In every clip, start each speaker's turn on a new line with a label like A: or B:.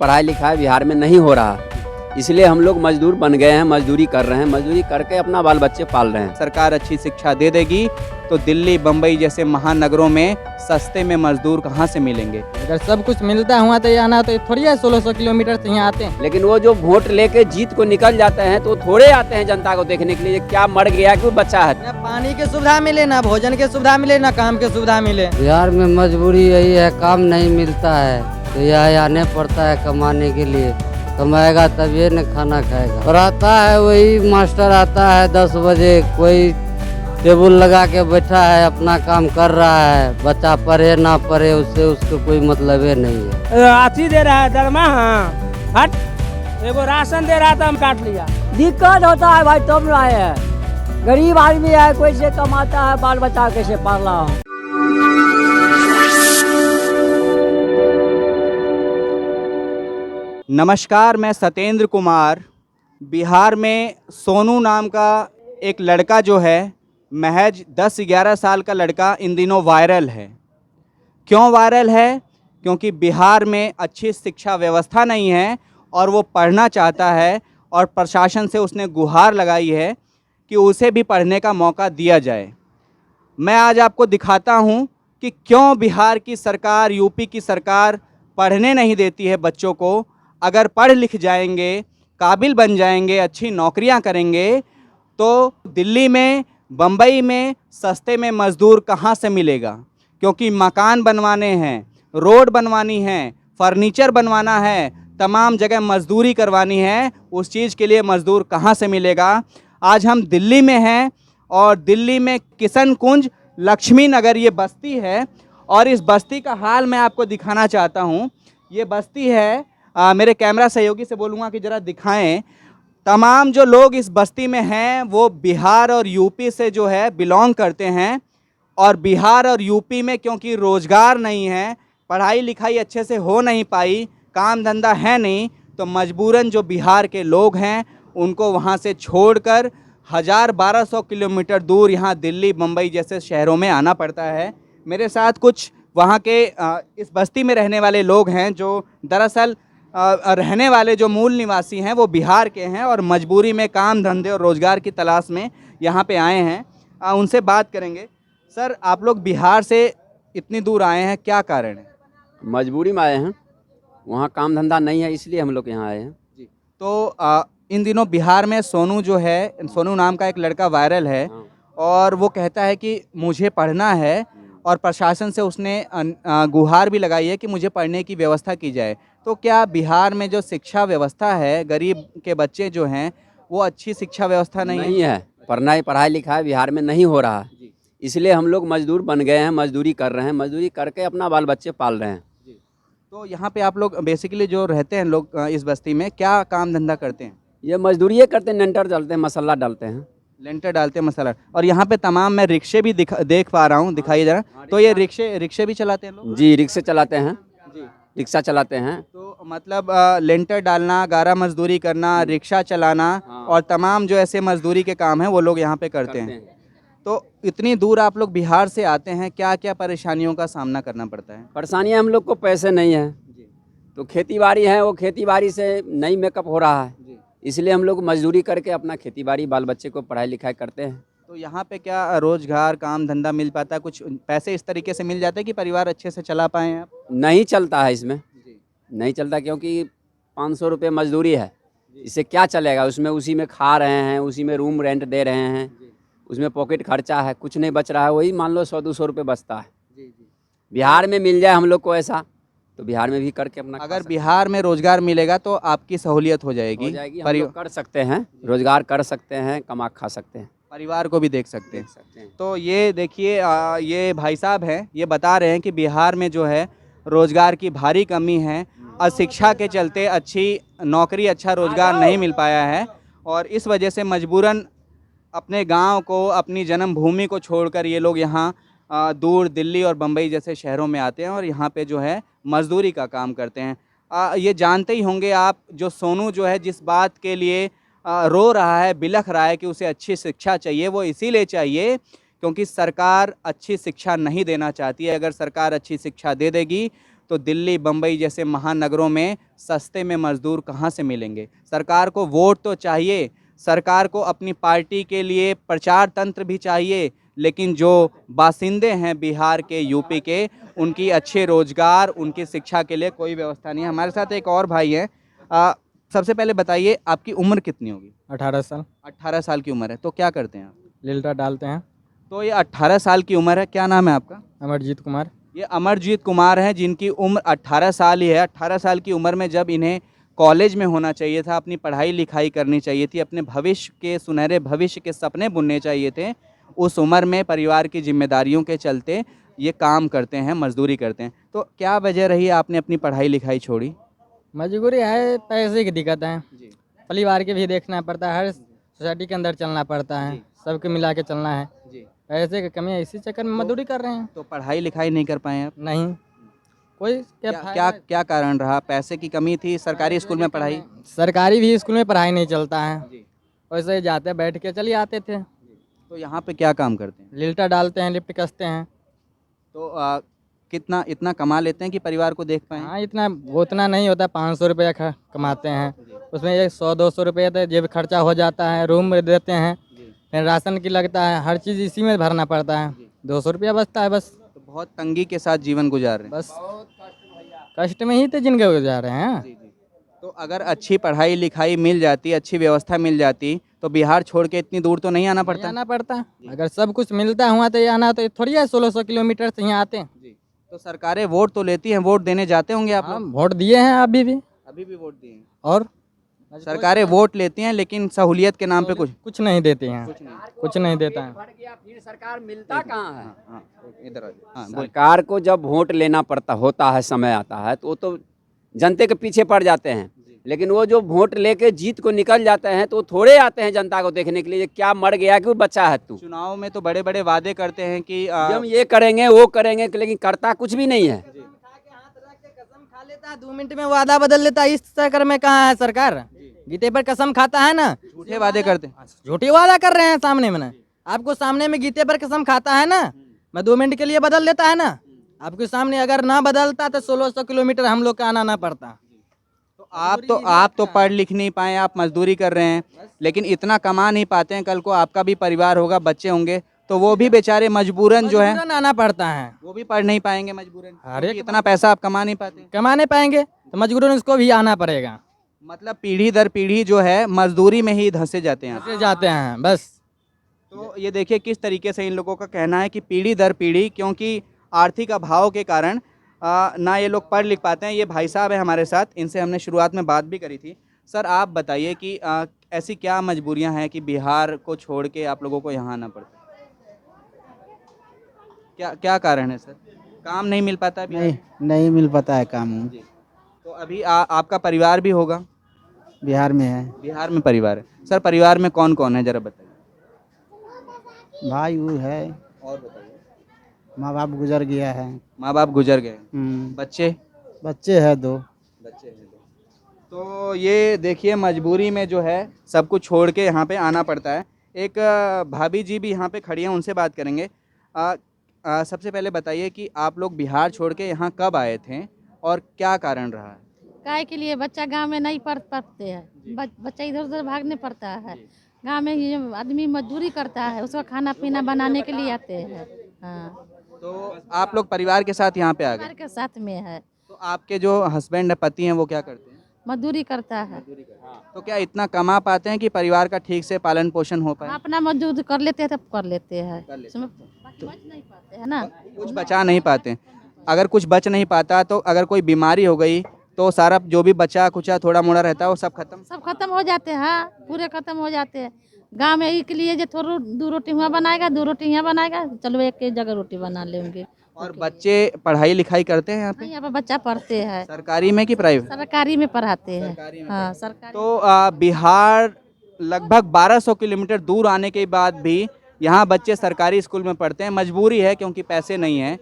A: पढ़ाई लिखाई बिहार में नहीं हो रहा, इसलिए हम लोग मजदूर बन गए हैं, मजदूरी कर रहे हैं, मजदूरी करके अपना बाल बच्चे पाल रहे हैं।
B: सरकार अच्छी शिक्षा दे देगी तो दिल्ली बम्बई जैसे महानगरों में सस्ते में मजदूर कहाँ से मिलेंगे।
C: अगर सब कुछ मिलता हुआ तो यहाँ तो थोड़ी है 1600 किलोमीटर से यहाँ आते हैं।
A: लेकिन वो जो वोट लेके जीत को निकल जाते हैं तो थोड़े आते हैं जनता को देखने के लिए क्या मर गया कि बच्चा है।
C: ना पानी की सुविधा मिले, ना भोजन की सुविधा मिले, ना काम की सुविधा मिले।
D: बिहार में मजबूरी यही है, काम नहीं मिलता है तो यह आने पड़ता है कमाने के लिए। कमाएगा तभी न खाना खाएगा। और आता है वही मास्टर आता है 10 बजे, कोई टेबल लगा के बैठा है अपना काम कर रहा है। बच्चा पढ़े ना पढ़े उससे उसको कोई मतलब ही नहीं है।
E: अथी दे रहा है दरमा, हट एगो राशन दे रहा था, हम काट लिया।
F: दिक्कत होता है भाई, तब ना है। गरीब आदमी है, कोई से कमाता है, बाल बच्चा कैसे पाल रहा हूँ।
B: नमस्कार, मैं सत्येंद्र कुमार। बिहार में सोनू नाम का एक लड़का जो है, महज 10-11 साल का लड़का इन दिनों वायरल है। क्यों वायरल है? क्योंकि बिहार में अच्छी शिक्षा व्यवस्था नहीं है और वो पढ़ना चाहता है और प्रशासन से उसने गुहार लगाई है कि उसे भी पढ़ने का मौका दिया जाए। मैं आज आपको दिखाता हूँ कि क्यों बिहार की सरकार, यूपी की सरकार पढ़ने नहीं देती है बच्चों को। अगर पढ़ लिख जाएंगे, काबिल बन जाएंगे, अच्छी नौकरियां करेंगे तो दिल्ली में, बम्बई में सस्ते में मज़दूर कहां से मिलेगा। क्योंकि मकान बनवाने हैं, रोड बनवानी है, फर्नीचर बनवाना है, तमाम जगह मज़दूरी करवानी है, उस चीज़ के लिए मज़दूर कहां से मिलेगा। आज हम दिल्ली में हैं और दिल्ली में किशन कुंज लक्ष्मी नगर ये बस्ती है और इस बस्ती का हाल मैं आपको दिखाना चाहता हूँ। ये बस्ती है, मेरे कैमरा सहयोगी से बोलूँगा कि ज़रा दिखाएं। तमाम जो लोग इस बस्ती में हैं वो बिहार और यूपी से जो है बिलोंग करते हैं। और बिहार और यूपी में क्योंकि रोज़गार नहीं है, पढ़ाई लिखाई अच्छे से हो नहीं पाई, काम धंधा है नहीं, तो मजबूरन जो बिहार के लोग हैं उनको वहाँ से छोड़कर 1000-1200 किलोमीटर दूर यहाँ दिल्ली बम्बई जैसे शहरों में आना पड़ता है। मेरे साथ कुछ वहाँ के इस बस्ती में रहने वाले लोग हैं जो दरअसल रहने वाले जो मूल निवासी हैं वो बिहार के हैं और मजबूरी में काम धंधे और रोज़गार की तलाश में यहाँ पे आए हैं। उनसे बात करेंगे। सर, आप लोग बिहार से इतनी दूर आए हैं, क्या कारण है?
A: मजबूरी में आए हैं, वहाँ काम धंधा नहीं है इसलिए हम लोग यहाँ आए हैं।
B: जी, तो इन दिनों बिहार में सोनू जो है, सोनू नाम का एक लड़का वायरल है और वो कहता है कि मुझे पढ़ना है और प्रशासन से उसने गुहार भी लगाई है कि मुझे पढ़ने की व्यवस्था की जाए। तो क्या बिहार में जो शिक्षा व्यवस्था है, गरीब के बच्चे जो हैं वो अच्छी शिक्षा व्यवस्था नहीं
A: है। पढ़ाई लिखाई बिहार में नहीं हो रहा, इसलिए हम लोग मजदूर बन गए हैं, मजदूरी कर रहे हैं, मजदूरी करके अपना बाल बच्चे पाल रहे हैं।
B: तो यहाँ पे आप लोग बेसिकली जो रहते हैं लोग इस बस्ती में, क्या काम धंधा करते हैं?
A: ये मजदूरी करते हैं, लेंटर डालते हैं, मसाला डालते हैं।
B: लेंटर डालते हैं, मसाला। और यहाँ पे तमाम मैं रिक्शे भी देख पा रहा हूँ, दिखाइए जरा। तो ये रिक्शे भी चलाते हैं लोग?
A: जी, रिक्शे चलाते हैं, रिक्शा चलाते हैं।
B: तो मतलब लेंटर डालना, गारा मजदूरी करना, रिक्शा चलाना और तमाम जो ऐसे मजदूरी के काम हैं वो लोग यहाँ पे करते हैं। तो इतनी दूर आप लोग बिहार से आते हैं, क्या क्या परेशानियों का सामना करना पड़ता है?
A: परेशानियाँ, हम लोग को पैसे नहीं है तो खेती बाड़ी है, वो खेती बाड़ी से नहीं मेकअप हो रहा है, इसलिए हम लोग मजदूरी करके अपना खेती बाड़ी बाल बच्चे को पढ़ाई लिखाई करते हैं।
B: तो यहाँ पे क्या रोजगार, काम धंधा मिल पाता है? कुछ पैसे इस तरीके से मिल जाते हैं कि परिवार अच्छे से चला पाएँ आप?
A: नहीं चलता है इसमें, नहीं चलता क्योंकि 500 रुपये मजदूरी है, इससे क्या चलेगा। उसमें उसी में खा रहे हैं, उसी में रूम रेंट दे रहे हैं, उसमें पॉकेट खर्चा है, कुछ नहीं बच रहा है। वही मान लो 100-200 रुपये बचता है। बिहार में मिल जाए हम लोग को ऐसा तो बिहार में भी करके अपना,
B: अगर बिहार में रोजगार मिलेगा तो आपकी सहूलियत हो जाएगी,
A: हम लोग कर सकते हैं, रोजगार कर सकते हैं, कमा खा सकते हैं,
B: परिवार को भी देख सकते हैं। तो ये देखिए, ये भाई साहब हैं, ये बता रहे हैं कि बिहार में जो है रोजगार की भारी कमी है और शिक्षा के चलते अच्छी नौकरी, अच्छा रोजगार नहीं मिल पाया है और इस वजह से मजबूरन अपने गांव को, अपनी जन्मभूमि को छोड़कर ये लोग यहाँ दूर दिल्ली और बम्बई जैसे शहरों में आते हैं और यहाँ पे जो है मजदूरी का काम करते हैं। ये जानते ही होंगे आप, जो सोनू जो है जिस बात के लिए रो रहा है, बिलख रहा है कि उसे अच्छी शिक्षा चाहिए, वो इसीलिए चाहिए क्योंकि सरकार अच्छी शिक्षा नहीं देना चाहती है। अगर सरकार अच्छी शिक्षा दे देगी तो दिल्ली बम्बई जैसे महानगरों में सस्ते में मजदूर कहाँ से मिलेंगे। सरकार को वोट तो चाहिए, सरकार को अपनी पार्टी के लिए प्रचार तंत्र भी चाहिए, लेकिन जो बासिंदे हैं बिहार के, यूपी के, उनकी अच्छे रोजगार, उनकी शिक्षा के लिए कोई व्यवस्था नहीं है। हमारे साथ एक और भाई हैं। सबसे पहले बताइए आपकी उम्र कितनी होगी?
C: 18 साल।
B: 18 साल की उम्र है। तो क्या करते हैं आप?
C: लिल्टा डालते हैं।
B: तो ये 18 साल की उम्र है, क्या नाम है आपका?
C: अमरजीत कुमार।
B: ये अमरजीत कुमार हैं जिनकी उम्र 18 साल ही है। 18 साल की उम्र में जब इन्हें कॉलेज में होना चाहिए था, अपनी पढ़ाई लिखाई करनी चाहिए थी, अपने भविष्य के सुनहरे भविष्य के सपने बुनने चाहिए थे, उस उम्र में परिवार की जिम्मेदारियों के चलते ये काम करते हैं, मजदूरी करते हैं। तो क्या वजह रही आपने अपनी पढ़ाई लिखाई छोड़ी?
C: मजबूरी है, पैसे की दिक्कत है,
B: जी
C: परिवार के भी देखना पड़ता है, हर सोसाइटी के अंदर चलना पड़ता है, सबके मिला के चलना है।
B: जी।
C: पैसे की कमी है, इसी चक्कर में मजदूरी कर रहे हैं।
B: तो पढ़ाई लिखाई नहीं कर पाए आप?
C: नहीं, कोई क्या
B: क्या क्या कारण रहा? पैसे की कमी थी? सरकारी स्कूल में पढ़ाई?
C: सरकारी भी स्कूल में पढ़ाई नहीं चलता है,
B: जी।
C: वैसे ही जाते बैठ के चलिए आते थे।
B: तो यहाँ पे क्या काम करते हैं?
C: लिल्टा डालते हैं, लिफ्ट कसते हैं।
B: तो कितना इतना कमा लेते हैं कि परिवार को देख पाएँ?
C: हाँ, इतना वो उतना नहीं होता, 500 रुपया कमाते हैं, उसमें ये 100-200 रुपये तो जेब खर्चा हो जाता है, रूम में देते हैं, फिर राशन की लगता है, हर चीज़ इसी में भरना पड़ता है, 200 रुपया बचता है बस।
B: तो बहुत तंगी के साथ जीवन गुजार रहे हैं।
C: बस कष्ट में ही तो जिनके गुजार रहे हैं।
B: जी जी। तो अगर अच्छी पढ़ाई लिखाई मिल जाती, अच्छी व्यवस्था मिल जाती, तो बिहार छोड़ के इतनी दूर तो नहीं आना पड़ता?
C: आना पड़ता, अगर सब कुछ मिलता हुआ तो ये आना तो थोड़ी है, 1600 किलोमीटर से यहाँ आते हैं।
B: जी। तो सरकारें वोट तो लेती हैं, वोट देने जाते होंगे आप
C: हाँ,
B: लोग?
C: वोट दिए हैं अभी भी।
B: अभी भी वोट दिए हैं?
C: और
B: सरकारें वोट लेती हैं लेकिन सहूलियत के नाम पे
C: कुछ नहीं देते हैं, कुछ नहीं देता है।
A: बढ़ गया, फिर सरकार मिलता कहाँ है?
B: हाँ, इधर आ जाओ। हाँ, बोलिए।
A: सरकार को जब वोट लेना पड़ता होता है, समय आता है, तो वो तो जनता के पीछे पड़ जाते हैं, लेकिन वो जो वोट लेके जीत को निकल जाते हैं तो वो थोड़े आते हैं जनता को देखने के लिए, ये क्या मर गया कि बचा है तू।
B: चुनाव में तो बड़े बड़े वादे करते हैं कि
A: हम ये करेंगे वो करेंगे, लेकिन करता कुछ भी नहीं है।
C: कसम खा लेता है, 2 मिनट में वादा बदल लेता है, इस चक्कर में कहाँ है सरकार? गीते पर कसम खाता है ना,
B: झूठे वादे करते हैं।
C: झूठी वादा कर रहे हैं सामने में ना। आपको सामने में गीते पर कसम खाता है ना, मैं 2 मिनट के लिए बदल लेता है ना, आपके सामने अगर ना बदलता तो 1600 किलोमीटर हम लोग का आना ना पड़ता।
B: तो आप तो पढ़ लिख नहीं पाए, आप मजदूरी कर रहे हैं, लेकिन इतना कमा नहीं पाते हैं। कल को आपका भी परिवार होगा, बच्चे होंगे, तो वो भी बेचारे मजबूरन जो है
C: मजबूरन आना पड़ता है।
B: वो भी पढ़ नहीं पाएंगे मजबूरन,
C: अरे
B: क्योंकि इतना पैसा आप कमा नहीं पाते।
C: कमाने पाएंगे तो मजबूरन उसको भी आना पड़ेगा।
B: मतलब पीढ़ी दर पीढ़ी जो है मजदूरी में ही धंसे जाते हैं।
C: ऐसे जाते हैं बस।
B: तो ये देखिए किस तरीके से इन लोगों का कहना है कि पीढ़ी दर पीढ़ी, क्योंकि आर्थिक अभाव के कारण ना ये लोग पढ़ लिख पाते हैं। ये भाई साहब है हमारे साथ, इनसे हमने शुरुआत में बात भी करी थी। सर आप बताइए कि ऐसी क्या मजबूरियां हैं कि बिहार को छोड़ के आप लोगों को यहाँ आना पड़ता है? क्या क्या कारण है सर? काम नहीं मिल पाता है बिहार?
G: नहीं मिल पाता है काम।
B: जी। तो अभी आपका परिवार भी होगा?
G: बिहार में है,
B: बिहार में परिवार है। सर परिवार में कौन कौन है जरा बताइए।
G: भाई वो है,
B: और बताइए।
G: माँ बाप गुजर गया है।
B: माँ बाप गुजर गए। बच्चे?
G: बच्चे है 2।
B: बच्चे हैं 2। तो ये देखिए मजबूरी में जो है सब कुछ छोड़ के यहाँ पे आना पड़ता है। एक भाभी जी भी यहाँ पे खड़ी हैं, उनसे बात करेंगे। सबसे पहले बताइए कि आप लोग बिहार छोड़ के यहाँ कब आए थे और क्या कारण रहा है?
H: काय के लिए बच्चा गांव में नहीं पढ़ पाते हैं, बच्चा इधर उधर भागने पड़ता है। गांव में ये आदमी मजदूरी करता है, उसका खाना पीना बनाने के लिए आते हैं। हाँ,
B: तो आप लोग परिवार के साथ यहाँ पे आ गए?
H: परिवार के साथ में है।
B: तो आपके जो हस्बैंड पति हैं वो क्या करते हैं?
H: मजदूरी करता है।
B: तो क्या इतना कमा पाते हैं कि परिवार का ठीक से पालन पोषण हो पाए?
H: अपना मजदूरी कर लेते हैं तब कर लेते हैं, उसमें बच नहीं पाते है ना,
B: कुछ बचा नहीं पाते। अगर कुछ बच नहीं पाता तो अगर कोई बीमारी हो गई तो सारा जो भी बचा कुचा थोड़ा मोड़ा रहता है वो सब खत्म
H: हो जाते हैं। हाँ, पूरे खत्म हो जाते हैं। गांव में एक लिए जो थोड़ा 2 रोटी वहाँ बनाएगा, 2 रोटी यहाँ बनाएगा, चलो एक ही जगह रोटी बना लेंगे।
B: और बच्चे पढ़ाई लिखाई करते हैं यहाँ पे?
H: यहाँ पे बच्चा पढ़ते हैं,
B: सरकारी में कि प्राइवेट?
H: सरकारी में पढ़ाते हैं। हाँ, सरकारी।
B: तो बिहार लगभग 1200 किलोमीटर दूर आने के बाद भी यहाँ बच्चे सरकारी स्कूल में पढ़ते हैं। मजबूरी है क्योंकि पैसे नहीं है।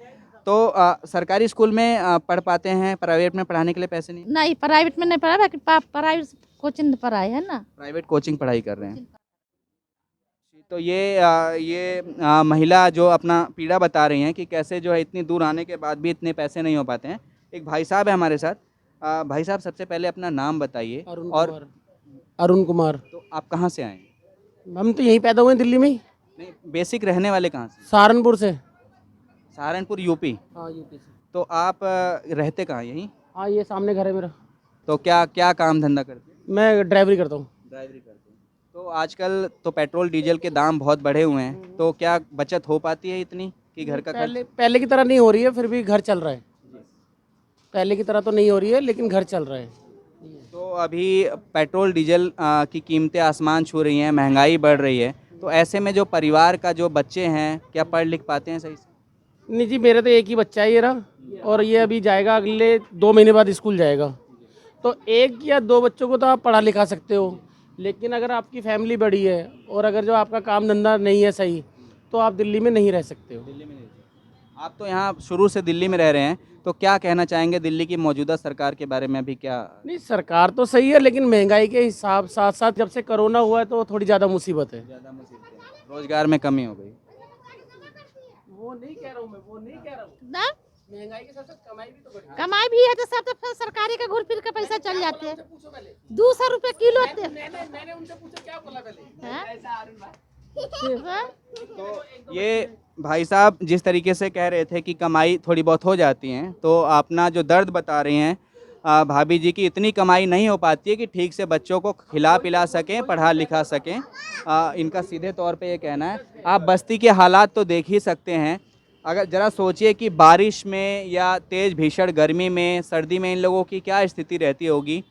B: तो सरकारी स्कूल में पढ़ पाते हैं, प्राइवेट में पढ़ाने के लिए पैसे नहीं?
H: प्राइवेट में नहीं पढ़ा, प्राइवेट कोचिंग पढ़ाई है ना,
B: प्राइवेट कोचिंग पढ़ाई कर रहे हैं। तो ये महिला जो अपना पीड़ा बता रही हैं कि कैसे जो है इतनी दूर आने के बाद भी इतने पैसे नहीं हो पाते हैं। एक भाई साहब है हमारे साथ। भाई साहब सबसे पहले अपना नाम बताइए। और
E: अरुण कुमार।
B: तो आप कहाँ से आए हैं?
E: हम तो यहीं पैदा हुए हैं, दिल्ली में ही,
B: नहीं, बेसिक रहने वाले कहाँ से?
E: सहारनपुर से।
B: सहारनपुर यूपी।
E: हाँ यूपी से।
B: तो आप रहते कहाँ यहीं?
E: हाँ ये सामने घर है मेरा।
B: तो क्या क्या काम धंधा करते हैं?
E: मैं ड्राइवरी करता हूँ।
B: ड्राइवरी करते हैं। तो आजकल तो पेट्रोल डीजल के दाम बहुत बढ़े हुए हैं, तो क्या बचत हो पाती है इतनी कि घर का खर्च?
E: पहले की तरह नहीं हो रही है, फिर भी घर चल रहा है। पहले की तरह तो नहीं हो रही है, लेकिन घर चल रहा है।
B: तो अभी पेट्रोल डीजल की कीमतें आसमान छू रही हैं, महंगाई बढ़ रही है, तो ऐसे में जो परिवार का जो बच्चे हैं क्या पढ़ लिख पाते हैं सही से?
E: नहीं जी, मेरा तो एक ही बच्चा है ये रहा, और ये अभी जाएगा अगले 2 महीने बाद स्कूल जाएगा। तो 1 या 2 बच्चों को तो आप पढ़ा लिखा सकते हो, लेकिन अगर आपकी फैमिली बड़ी है और अगर जो आपका काम धंधा नहीं है सही, तो आप दिल्ली में नहीं रह सकते हो।
B: दिल्ली में नहीं। आप तो यहाँ शुरू से दिल्ली में रह रहे हैं, तो क्या कहना चाहेंगे दिल्ली की मौजूदा सरकार के बारे में? अभी क्या?
E: नहीं, सरकार तो सही है, लेकिन महंगाई के हिसाब साथ साथ जब से कोरोना हुआ है तो थोड़ी ज़्यादा मुसीबत है।
B: ज़्यादा मुसीबत है, रोजगार में कमी हो गई।
E: वो नहीं कह रहा हूँ मैं, वो नहीं कह रहा हूँ।
H: ना
E: महंगाई के साथ साथ कमाई भी तो बढ़ी।
H: कमाई भी है तो सब तो फिर सरकारी का घूर फिर के पैसा चल जाते हैं। 200 रुपये किलो थे।
E: मैंने उनसे पूछा क्या बोला पहले।
H: हाँ?
B: तो ये भाई साहब जिस तरीके से कह रहे थे कि कमाई थोड़ी बहुत हो जाती है, तो अपना जो दर्द बता रही हैं भाभी जी की इतनी कमाई नहीं हो पाती है कि ठीक से बच्चों को खिला पिला सकें, पढ़ा लिखा सकें। इनका सीधे तौर पे ये कहना है। आप बस्ती के हालात तो देख ही सकते हैं। अगर ज़रा सोचिए कि बारिश में या तेज़ भीषण गर्मी में, सर्दी में इन लोगों की क्या स्थिति रहती होगी,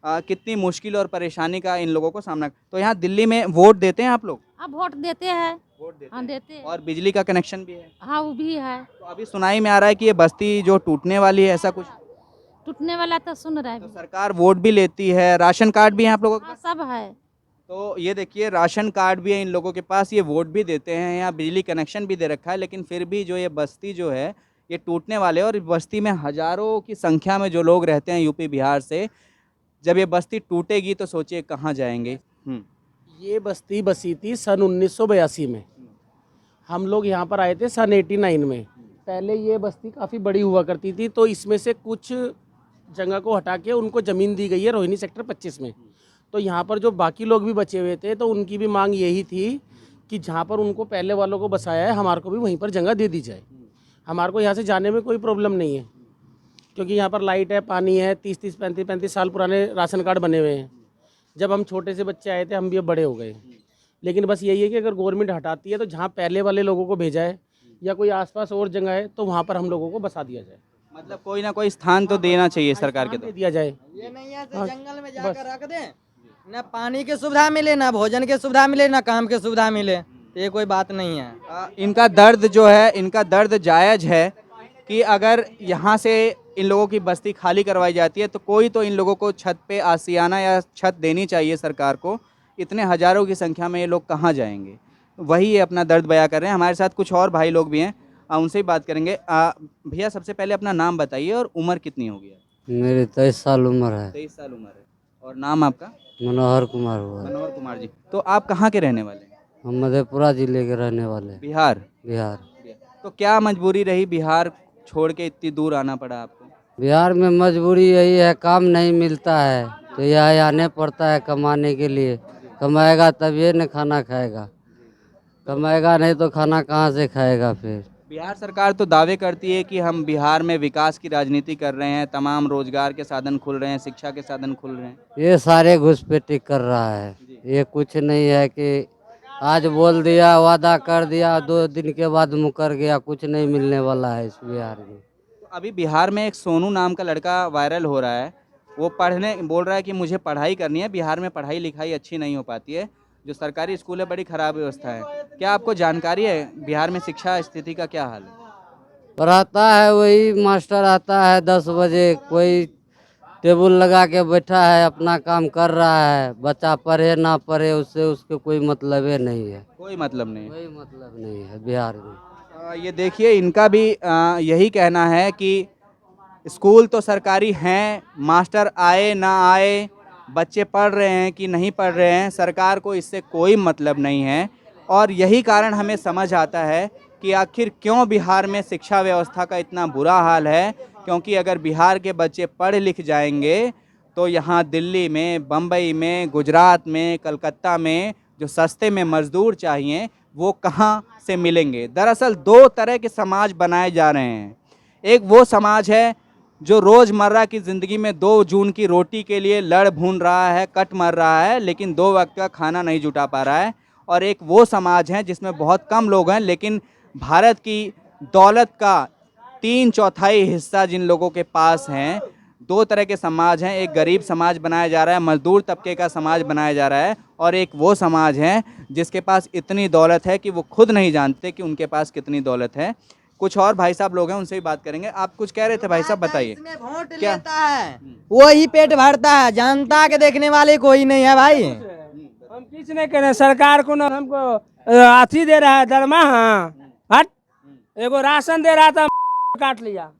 B: कितनी मुश्किल और परेशानी का इन लोगों को सामना। तो यहाँ दिल्ली में वोट देते हैं आप लोग?
H: अब वोट देते हैं।
B: वोट देते
H: हाँ देते हैं।
B: और बिजली का कनेक्शन भी है?
H: हाँ वो भी है।
B: तो अभी सुनाई में आ रहा है कि ये बस्ती जो टूटने वाली है, ऐसा कुछ?
H: टूटने वाला तो सुन रहा
B: तो
H: है।
B: सरकार वोट भी लेती है, राशन कार्ड भी है आप लोगों के
H: हाँ
B: पास?
H: सब है।
B: तो ये देखिए, राशन कार्ड भी है इन लोगों के पास, ये वोट भी देते हैं, यहाँ बिजली कनेक्शन भी दे रखा है, लेकिन फिर भी जो ये बस्ती जो है ये टूटने वाले। और बस्ती में हज़ारों की संख्या में जो लोग रहते हैं यूपी बिहार से, जब ये बस्ती टूटेगी तो सोचिए कहाँ जाएंगे।
E: ये बस्ती बसी थी सन 1982 में। हम लोग यहाँ पर आए थे सन 89 में। पहले ये बस्ती काफ़ी बड़ी हुआ करती थी, तो इसमें से कुछ जगह को हटा के उनको ज़मीन दी गई है रोहिणी सेक्टर 25 में। तो यहाँ पर जो बाकी लोग भी बचे हुए थे, तो उनकी भी मांग यही थी कि जहाँ पर उनको पहले वालों को बसाया है, हमारे को भी वहीं पर जगह दे दी जाए। हमारे को यहाँ से जाने में कोई प्रॉब्लम नहीं है, क्योंकि यहाँ पर लाइट है, पानी है, 30-30, 35-35 साल पुराने राशन कार्ड बने हुए हैं। जब हम छोटे से बच्चे आए थे, हम भी अब बड़े हो गए। लेकिन बस यही है कि अगर गवर्नमेंट हटाती है तो जहाँ पहले वाले लोगों को भेजा है या कोई आसपास और जगह है तो वहाँ पर हम लोगों को बसा दिया जाए।
B: मतलब कोई ना कोई स्थान तो देना चाहिए सरकार के
E: दे
B: तरफ।
E: दिया जाए।
F: ये नहीं है कि जंगल में जाकर रख दें, ना पानी की सुविधा मिले, ना भोजन की सुविधा मिले, ना काम की सुविधा मिले, तो ये कोई बात नहीं है।
B: इनका दर्द जो है, इनका दर्द जायज़ है कि अगर यहाँ से इन लोगों की बस्ती खाली करवाई जाती है तो कोई तो इन लोगों को छत पे आसियाना या छत देनी चाहिए सरकार को। इतने हज़ारों की संख्या में ये लोग कहाँ जाएंगे? वही ये अपना दर्द बयां कर रहे हैं। हमारे साथ कुछ और भाई लोग भी हैं, उनसे ही बात करेंगे। भैया सबसे पहले अपना नाम बताइए और उम्र कितनी होगी?
D: मेरी 23 साल उम्र है।
B: 23 साल उम्र है। और नाम आपका?
D: मनोहर कुमार हुआ।
B: मनोहर कुमार जी। तो आप कहाँ के रहने वाले हैं?
D: हम मधेपुरा जिले के रहने वाले हैं।
B: बिहार।
D: बिहार।
B: तो क्या मजबूरी रही बिहार छोड़ के इतनी दूर आना पड़ा आपको?
D: बिहार में मजबूरी यही है, काम नहीं मिलता है तो यहाँ आने पड़ता है कमाने के लिए। कमाएगा तभी न खाना खाएगा, कमाएगा नहीं तो खाना कहाँ से खाएगा फिर।
B: बिहार सरकार तो दावे करती है कि हम बिहार में विकास की राजनीति कर रहे हैं, तमाम रोजगार के साधन खुल रहे हैं, शिक्षा के साधन खुल रहे हैं।
D: ये सारे घुसपैठी कर रहा है, ये कुछ नहीं है कि आज बोल दिया, वादा कर दिया, 2 दिन के बाद मुकर गया। कुछ नहीं मिलने वाला है इस बिहार में।
B: तो अभी बिहार में एक सोनू नाम का लड़का वायरल हो रहा है, वो बोल रहा है कि मुझे पढ़ाई करनी है, बिहार में पढ़ाई लिखाई अच्छी नहीं हो पाती है, जो सरकारी स्कूल है बड़ी ख़राब व्यवस्था है। क्या आपको जानकारी है बिहार में शिक्षा स्थिति का क्या हाल है?
D: पढ़ाता है वही मास्टर आता है 10 बजे, कोई टेबल लगा के बैठा है, अपना काम कर रहा है। बच्चा पढ़े ना पढ़े उससे उसके कोई मतलब नहीं है।
B: कोई मतलब नहीं है।
D: कोई मतलब नहीं है बिहार में।
B: ये देखिए, इनका भी यही कहना है कि स्कूल तो सरकारी हैं, मास्टर आए ना आए, बच्चे पढ़ रहे हैं कि नहीं पढ़ रहे हैं, सरकार को इससे कोई मतलब नहीं है। और यही कारण हमें समझ आता है कि आखिर क्यों बिहार में शिक्षा व्यवस्था का इतना बुरा हाल है क्योंकि अगर बिहार के बच्चे पढ़ लिख जाएंगे तो यहाँ दिल्ली में, बम्बई में, गुजरात में, कलकत्ता में जो सस्ते में मजदूर चाहिए वो कहाँ से मिलेंगे। दरअसल दो तरह के समाज बनाए जा रहे हैं। एक वो समाज है जो रोज़मर्रा की ज़िंदगी में 2 जून की रोटी के लिए लड़ भून रहा है, कट मर रहा है, लेकिन 2 वक्त का खाना नहीं जुटा पा रहा है। और एक वो समाज है जिसमें बहुत कम लोग हैं लेकिन भारत की दौलत का 3/4 हिस्सा जिन लोगों के पास हैं। 2 तरह के समाज हैं, एक गरीब समाज बनाया जा रहा है, मजदूर तबके का समाज बनाया जा रहा है, और एक वो समाज है जिसके पास इतनी दौलत है कि वो खुद नहीं जानते कि उनके पास कितनी दौलत है। कुछ और भाई साहब लोग हैं, उनसे भी बात करेंगे। आप कुछ कह रहे थे भाई साहब, बताइए।
F: इसमें वोट
B: क्या?
F: लेता है वही पेट भरता है, जनता के देखने वाले कोई नहीं है भाई।
I: हम कुछ नहीं करें, सरकार को ना हमको अथी दे रहा है दरमाहा, हट एगो राशन दे रहा था काट लिया।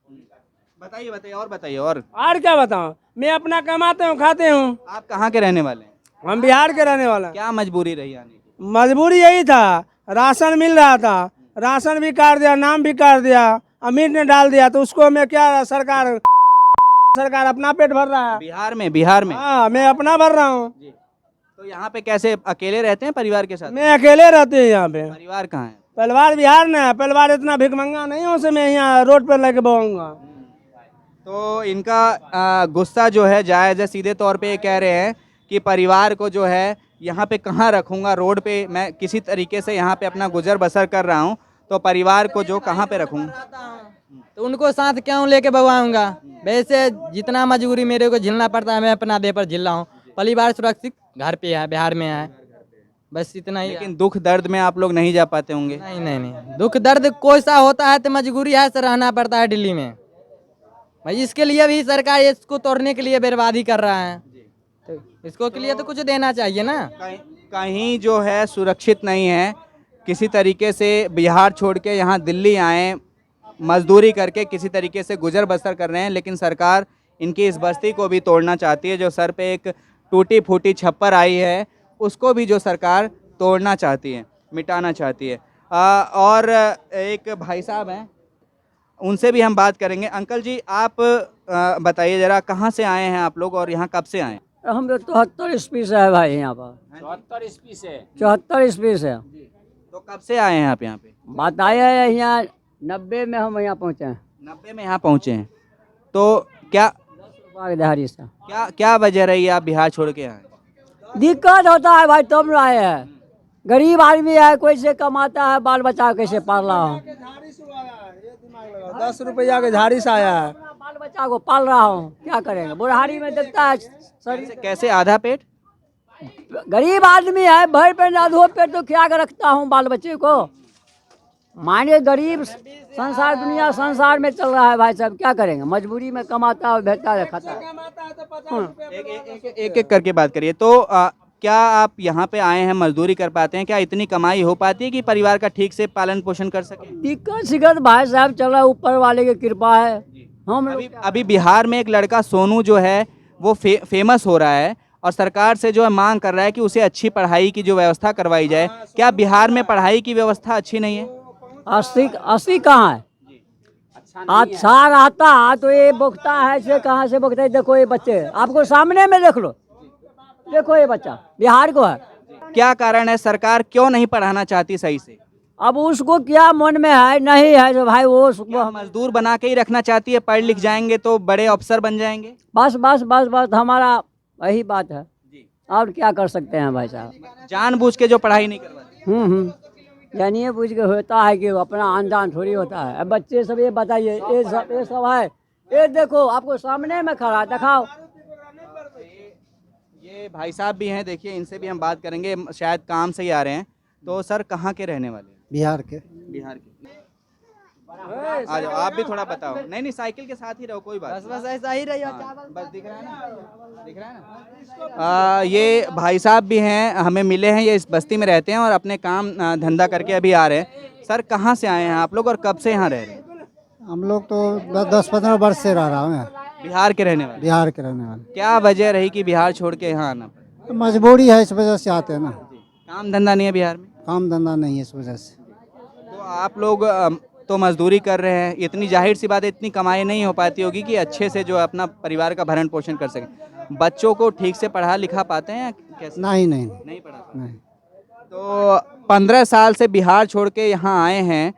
B: बताइए बताइए और बताइए। और
I: क्या बताऊं, मैं अपना कमाते हूँ खाते हूँ।
B: आप कहाँ के रहने वाले हैं?
I: हम बिहार के रहने वाला।
B: क्या मजबूरी रही आने की?
I: मजबूरी यही था, राशन मिल रहा था, राशन भी काट दिया, नाम भी काट दिया, अमीर ने डाल दिया, तो उसको मैं क्या सरकार अपना पेट भर रहा है।
B: बिहार में
I: हाँ, मैं अपना भर रहा हूँ।
B: तो यहाँ पे कैसे अकेले रहते हैं परिवार के साथ?
I: मैं अकेले रहते हैं यहाँ पे।
B: परिवार कहाँ है?
I: परिवार बिहार में है। परिवार इतना भिखमंगा नहीं हो से मैं यहाँ रोड पर लेके बहूंगा।
B: तो इनका गुस्सा जो है जायज़ है। सीधे तौर पे ये कह रहे हैं कि परिवार को जो है यहाँ पे कहाँ रखूँगा, रोड पे मैं किसी तरीके से यहाँ पे अपना गुजर बसर कर रहा हूँ, तो परिवार को जो कहाँ पे रखूँगा।
F: तो उनको साथ क्यों लेके बवाऊंगा। वैसे जितना मजबूरी मेरे को झेलना पड़ता है मैं अपना दे पर झेल रहा हूँ। परिवार सुरक्षित घर पे है, बिहार में है, बस इतना ही।
B: लेकिन दुख दर्द में आप लोग नहीं जा पाते होंगे।
F: नहीं नहीं नहीं, दुख दर्द कोई सा होता है तो मजबूरी है से रहना पड़ता है दिल्ली में भाई। इसके लिए भी सरकार इसको तोड़ने के लिए बर्बादी कर रहा है, तो इसको के लिए तो कुछ देना चाहिए ना।
B: कहीं जो है सुरक्षित नहीं है, किसी तरीके से बिहार छोड़ के यहाँ दिल्ली आए, मजदूरी करके किसी तरीके से गुजर बसर कर रहे हैं, लेकिन सरकार इनकी इस बस्ती को भी तोड़ना चाहती है। जो सर पे एक टूटी फूटी छप्पर आई है उसको भी जो सरकार तोड़ना चाहती है, मिटाना चाहती है। और एक भाई साहब हैं, उनसे भी हम बात करेंगे। अंकल जी, आप बताइए ज़रा, कहाँ से आए हैं आप लोग और यहाँ कब से आए?
J: हम तो 74 ईस्वी से है भाई यहाँ पर।
A: 74 ईस्वी से।
J: 74 ईस्वी से।
B: तो कब से आए हैं आप यहाँ पे?
J: बताया है यहाँ 90 में हम यहाँ पहुँचे हैं।
B: 90 में यहाँ पहुँचे हैं। तो क्या
J: दिहाड़ी से
B: क्या वजह रही आप बिहार छोड़ के आए?
J: दिक्कत होता है भाई, तब ना आए हैं। गरीब आदमी है, कोई से कमाता है, बाल बच्चा कैसे पाल रहा हूँ।
I: 10 रुपया के झाड़ी से आया है,
J: बाल बच्चा को पाल रहा हूँ, क्या करेंगे। बुढ़ारी में देखता है शरीर
B: कैसे आधा पेट?
J: गरीब आदमी है, भर पेट आधो पेट तो खिला के रखता हूँ बाल बच्चे को। मानिए गरीब संसार, दुनिया संसार में चल रहा है भाई साहब, क्या करेंगे। मजबूरी में कमाता है, भेजता है, खाता है।
B: एक करके बात करिए। तो क्या आप यहाँ पे आए हैं, मजदूरी कर पाते हैं? क्या इतनी कमाई हो पाती है कि परिवार का ठीक से पालन पोषण कर सके?
J: दिक्कत शिकत भाई साहब चल रहा है, ऊपर वाले की कृपा है। हम
B: अभी बिहार में एक लड़का सोनू जो है वो फेमस हो रहा है और सरकार से जो है मांग कर रहा है कि उसे अच्छी पढ़ाई की जो व्यवस्था करवाई जाए। क्या बिहार में पढ़ाई की व्यवस्था अच्छी नहीं है?
J: 80 कहाँ है? अच्छा रहता है तो ये बोकता है, से कहाँ से बोकता है। देखो ये बच्चे, आपको सामने में देख लो, देखो ये बच्चा बिहार को है।
B: क्या कारण है, सरकार क्यों नहीं पढ़ाना चाहती सही से?
J: अब उसको क्या मन में है, नहीं है तो भाई वो
B: मजदूर बना के ही रखना चाहती है, पढ़ लिख जाएंगे तो बड़े अफसर बन जाएंगे।
J: बस बस बस बस हमारा वही बात है, और क्या कर सकते हैं भाई साहब।
B: जानबूझ के जो पढ़ाई नहीं करवाते।
J: जानिए बुझ के होता है कि अपना आंदान थोड़ी होता है। अब बच्चे सब ये बताइए, ये सब है, ये देखो आपको सामने में खड़ा, दिखाओ।
B: ये भाई साहब भी हैं, देखिए इनसे भी हम बात करेंगे, शायद काम से ही आ रहे हैं। तो सर कहाँ के रहने वाले हैं?
G: बिहार के।
B: बिहार के। आ जाओ, आप भी थोड़ा बताओ। नहीं साइकिल के साथ ही रहो, कोई बात
F: बस ऐसा ही रही।
B: बस दिख रहा है ना, दिख रहा है ना। ये भाई साहब भी हैं, हमें मिले हैं, ये इस बस्ती में रहते हैं और अपने काम धंधा करके अभी आ रहे हैं। सर कहाँ से आए हैं आप लोग और कब से यहाँ रह रहे हैं?
G: हम लोग तो 10-15 वर्ष से रह रहा हूँ।
B: बिहार के रहने वाले?
G: बिहार के रहने वाले।
B: क्या वजह रही कि बिहार छोड़ के यहाँ आना पड़ा?
G: तो मजबूरी है, इस वजह से आते हैं ना।
B: काम धंधा नहीं है बिहार में?
G: काम धंधा नहीं है इस वजह से।
B: तो आप लोग तो मजदूरी कर रहे हैं, इतनी जाहिर सी बात है इतनी कमाई नहीं हो पाती होगी कि अच्छे से जो है अपना परिवार का भरण पोषण कर सकें। बच्चों को ठीक से पढ़ा लिखा पाते हैं कैसे?
G: नहीं नहीं
B: नहीं पढ़ा।
G: नहीं।
B: तो 15 साल से बिहार छोड़ के यहाँ आए हैं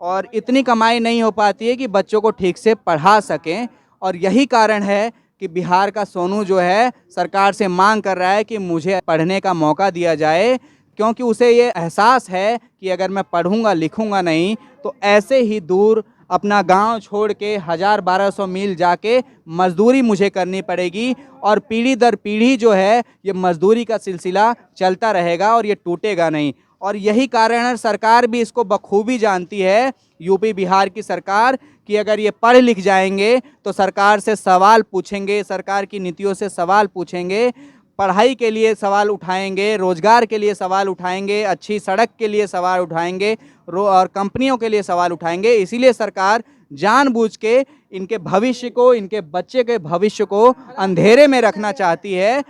B: और इतनी कमाई नहीं हो पाती है कि बच्चों को ठीक से पढ़ा सकें, और यही कारण है कि बिहार का सोनू जो है सरकार से मांग कर रहा है कि मुझे पढ़ने का मौका दिया जाए, क्योंकि उसे ये एहसास है कि अगर मैं पढ़ूंगा लिखूंगा नहीं तो ऐसे ही दूर अपना गांव छोड़ के 1000-1200 मील जाके मजदूरी मुझे करनी पड़ेगी, और पीढ़ी दर पीढ़ी जो है ये मजदूरी का सिलसिला चलता रहेगा और ये टूटेगा नहीं। और यही कारण है, सरकार भी इसको बखूबी जानती है, यूपी बिहार की सरकार, कि अगर ये पढ़ लिख जाएंगे तो सरकार से सवाल पूछेंगे, सरकार की नीतियों से सवाल पूछेंगे, पढ़ाई के लिए सवाल उठाएंगे, रोजगार के लिए सवाल उठाएंगे, अच्छी सड़क के लिए सवाल उठाएंगे और कंपनियों के लिए सवाल उठाएंगे। इसीलिए सरकार जानबूझ के इनके भविष्य को, इनके बच्चे के भविष्य को अंधेरे में रखना चाहती है,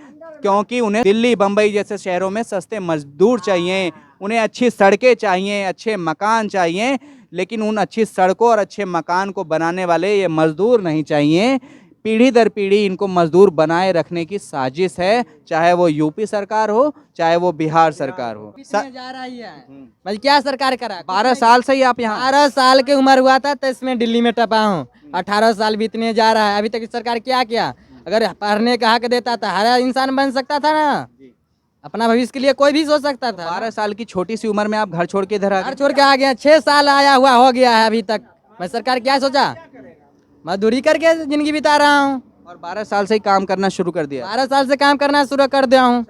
B: क्योंकि उन्हें दिल्ली बम्बई जैसे शहरों में सस्ते मजदूर चाहिए, उन्हें अच्छी सड़कें चाहिए, अच्छे मकान चाहिए, लेकिन उन अच्छी सड़कों और अच्छे मकान को बनाने वाले ये मजदूर नहीं चाहिए। पीढ़ी दर पीढ़ी इनको मजदूर बनाए रखने की साजिश है, चाहे वो यूपी सरकार हो चाहे वो बिहार सरकार हो।
F: जा रही है भाई, क्या सरकार करा?
B: 12 साल से ही आप यहाँ?
F: 12 साल की उम्र हुआ था तो इसमें दिल्ली में टपा हूँ। 18 साल बीतने जा रहा है, अभी तक सरकार क्या किया? अगर पढ़ने का हक देता था हर इंसान बन सकता था ना, अपना भविष्य के लिए कोई भी सोच सकता था।
B: 12 साल की छोटी सी उम्र में आप घर छोड़ के इधर आ
F: घर
B: गए?
F: छोड़ के आ गया, 6 साल आया हुआ हो गया है अभी तक। मैं सरकार क्या सोचा, मजदूरी करके जिंदगी बिता रहा हूँ।
B: और 12 साल से ही काम करना शुरू कर दिया?
F: 12 साल से काम करना शुरू कर दिया हूँ।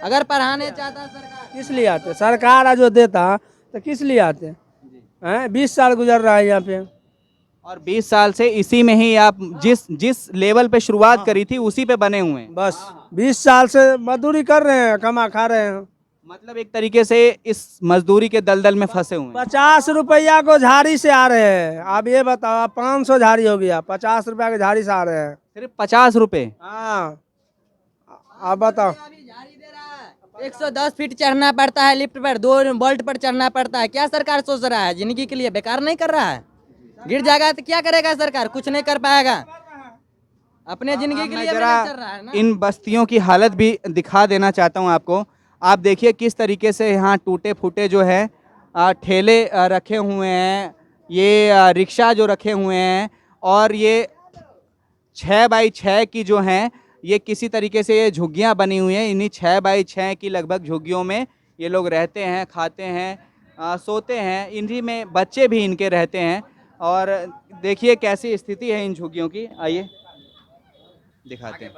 F: अगर पढ़ाने चाहता सरकार,
I: किस लिए आते? सरकार जो देता तो किस लिए आते हैं? 20 साल गुजर रहा है यहाँ पे।
B: और 20 साल से इसी में ही आप जिस लेवल पे शुरुआत करी थी उसी पे बने हुए हैं?
I: बस 20 साल से मजदूरी कर रहे हैं, कमा खा रहे हैं।
B: मतलब एक तरीके से इस मजदूरी के दलदल में फंसे हुए हैं।
I: 50 रुपया को झाड़ी से आ रहे हैं। अब ये बताओ, 500 झाड़ी हो गया, 50 रुपया के झाड़ी से आ रहे हैं।
B: सिर्फ 50 रुपए?
I: हाँ, आप बताओ।
F: 110 फीट चढ़ना पड़ता है लिफ्ट पर, 2 बोल्ट पर चढ़ना पड़ता है। क्या सरकार सोच रहा है? जिंदगी के लिए बेकार नहीं कर रहा है? गिर जाएगा तो क्या करेगा सरकार? कुछ नहीं कर पाएगा। अपने जिंदगी के लिए
B: जरा
F: चल रहा है ना।
B: इन बस्तियों की हालत भी दिखा देना चाहता हूँ आपको। आप देखिए किस तरीके से यहाँ टूटे फूटे जो है ठेले रखे हुए हैं, ये रिक्शा जो रखे हुए हैं, और ये 6x6 की जो हैं ये किसी तरीके से ये झुग्गियाँ बनी हुई हैं। इन्हीं 6x6 की लगभग झुग्गियों में ये लोग रहते हैं, खाते हैं, सोते हैं। इन्हीं में बच्चे भी इनके रहते हैं। और देखिए कैसी स्थिति है इन झुग्गियों की, आइए दिखाते हैं।